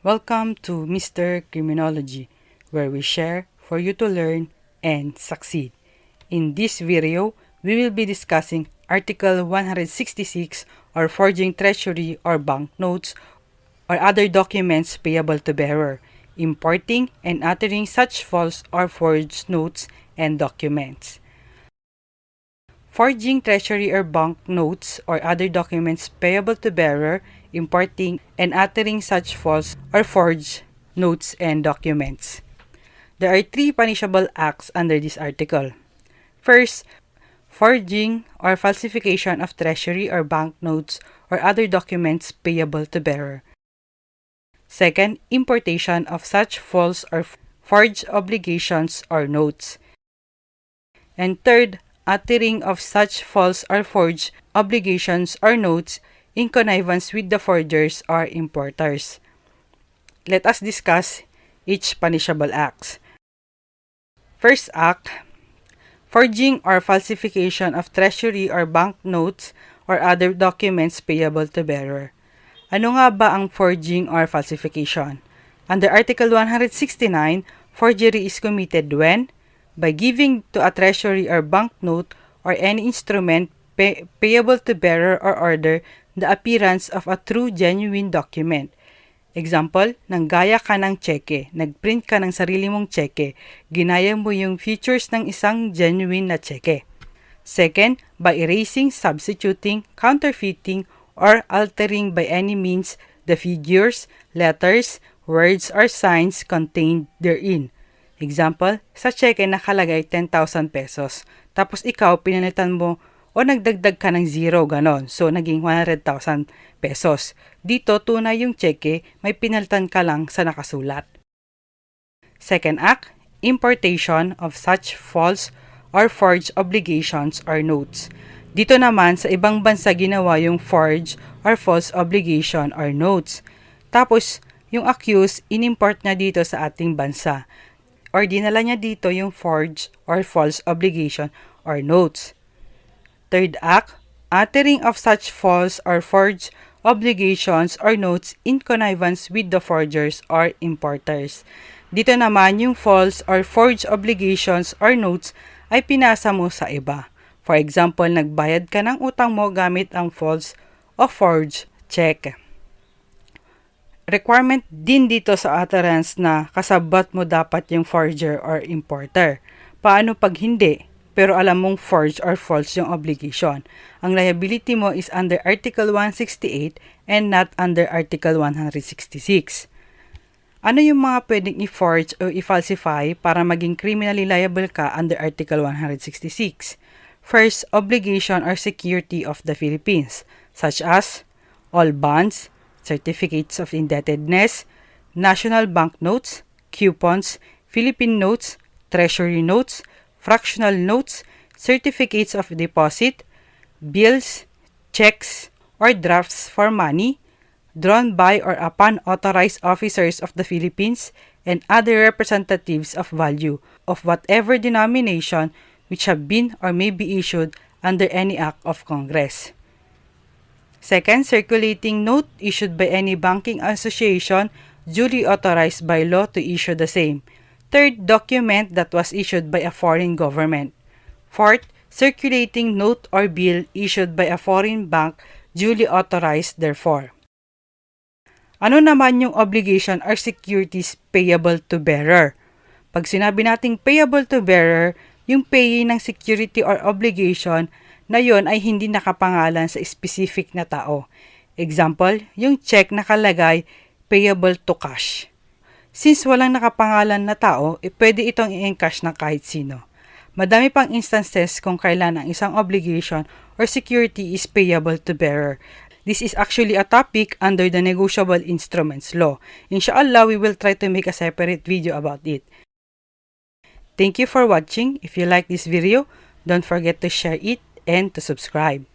Welcome to Mr. Criminology, where we share for you to learn and succeed. In this video, we will be discussing Article 166 or forging treasury or banknotes or other documents payable to bearer, importing and uttering such false or forged notes and documents. Forging treasury or banknotes or other documents payable to bearer, importing and uttering such false or forged notes and documents. There are three punishable acts under this article. First, forging or falsification of treasury or banknotes or other documents payable to bearer. Second, importation of such false or forged obligations or notes. And third, uttering of such false or forged obligations or notes in connivance with the forgers or importers. Let us discuss each punishable act. First act, forging or falsification of treasury or banknotes or other documents payable to bearer. Ano nga ba ang forging or falsification? Under Article 169, forgery is committed when by giving to a treasury or banknote or any instrument payable to bearer or order the appearance of a true genuine document. Example, nanggaya ka ng cheque, nagprint ka ng sarili mong cheque, ginaya mo yung features ng isang genuine na cheque. Second, by erasing, substituting, counterfeiting, or altering by any means the figures, letters, words, or signs contained therein. Example, sa cheque nakalagay 10,000 pesos. Tapos ikaw, pinalitan mo o nagdagdag ka ng zero, ganon. So, naging 100,000 pesos. Dito, tunay yung cheque, may pinalitan ka lang sa nakasulat. Second act, importation of such false or forged obligations or notes. Dito naman, sa ibang bansa ginawa yung forged or false obligation or notes. Tapos, yung accused, inimport niya dito sa ating bansa. Or dinala niya dito yung forged or false obligation or notes. Third act, uttering of such false or forged obligations or notes in connivance with the forgers or importers. Dito naman yung false or forged obligations or notes ay pinasa mo sa iba. For example, nagbayad ka ng utang mo gamit ang false o forged check. Requirement din dito sa utterance na kasabot mo dapat yung forger or importer. Paano pag hindi, pero alam mong forged or false yung obligation? Ang liability mo is under Article 168 and not under Article 166. Ano yung mga pwedeng i-forge o i-falsify para maging criminally liable ka under Article 166? First, obligation or security of the Philippines, such as all bonds, certificates of indebtedness, national banknotes, coupons, Philippine notes, treasury notes, fractional notes, certificates of deposit, bills, checks, or drafts for money, drawn by or upon authorized officers of the Philippines and other representatives of value of whatever denomination which have been or may be issued under any act of Congress. Second, circulating note issued by any banking association duly authorized by law to issue the same. Third, document that was issued by a foreign government. Fourth, circulating note or bill issued by a foreign bank duly authorized therefore. Ano naman yung obligation or securities payable to bearer? Pag sinabi nating payable to bearer, yung payee ng security or obligation na yon ay hindi nakapangalan sa specific na tao. Example, yung check nakalagay payable to cash. Since walang nakapangalan na tao, pwede itong i-encash ng kahit sino. Madami pang instances kung kailan ang isang obligation or security is payable to bearer. This is actually a topic under the negotiable instruments law. Inshallah, we will try to make a separate video about it. Thank you for watching. If you like this video, don't forget to share it and to subscribe.